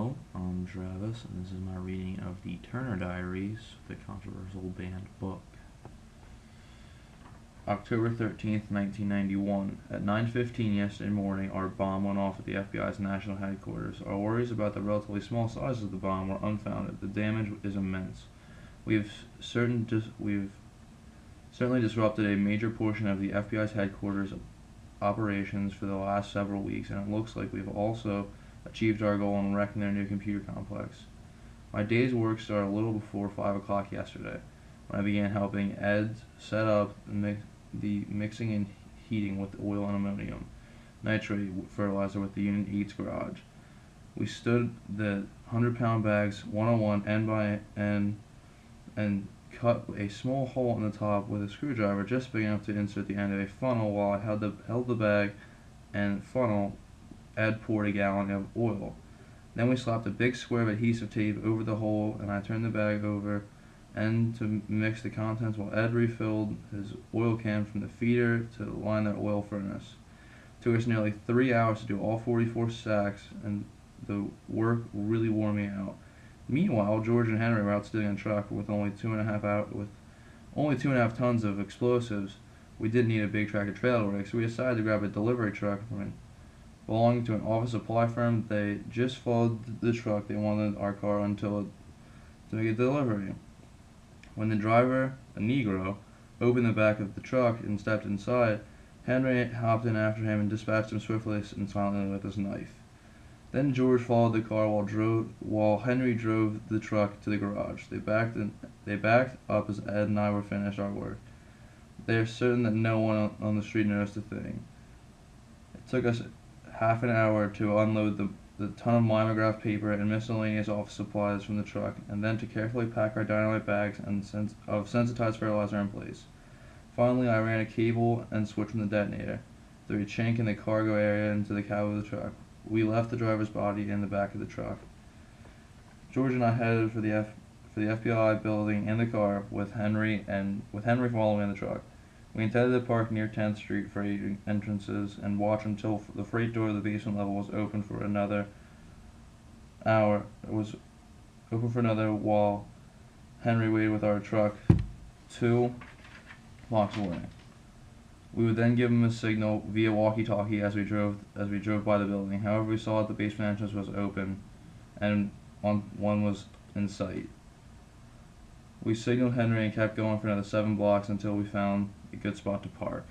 Hello, I'm Travis, and this is my reading of the Turner Diaries, the controversial banned book. October 13th, 1991. At 9:15 yesterday morning, our bomb went off at the FBI's national headquarters. Our worries about the relatively small size of the bomb were unfounded. The damage is immense. We've certainly disrupted a major portion of the FBI's headquarters operations for the last several weeks, and it looks like we've also achieved our goal in wrecking their new computer complex. My day's work started a little before 5 o'clock yesterday, when I began helping Ed set up the mixing and heating with oil and ammonium nitrate fertilizer with the Unit Eats garage. We stood the 100-pound bags one on one, end by end, and cut a small hole in the top with a screwdriver just big enough to insert the end of a funnel. While I held the bag and funnel, Ed poured a gallon of oil. Then we slapped a big square of adhesive tape over the hole, and I turned the bag over and to mix the contents while Ed refilled his oil can from the feeder to line their oil furnace. It took us nearly 3 hours to do all 44 sacks, and the work really wore me out. Meanwhile, George and Henry were out stealing a truck with only 2.5 tons of explosives. We didn't need a big tractor trailer rig, so we decided to grab a delivery truck belonging to an office supply firm. They just followed the truck. They wanted our car to make a delivery. When the driver, a Negro, opened the back of the truck and stepped inside, Henry hopped in after him and dispatched him swiftly and silently with his knife. Then George followed the car while Henry drove the truck to the garage. They backed up as Ed and I were finished our work. They are certain that no one on the street noticed a thing. It took us half an hour to unload the ton of mimeograph paper and miscellaneous office supplies from the truck, and then to carefully pack our dynamite bags of sensitized fertilizer in place. Finally, I ran a cable and switch from the detonator through a chink in the cargo area into the cab of the truck. We left the driver's body in the back of the truck. George and I headed for the FBI building in the car with Henry following in the truck. We intended to park near 10th Street freight entrances and watch until the freight door of the basement level was open for another hour. It was open for another while Henry waited with our truck 2 blocks away. We would then give him a signal via walkie-talkie as we drove by the building. However, we saw that the basement entrance was open and one was in sight. We signaled Henry and kept going for another 7 blocks until we found a good spot to park.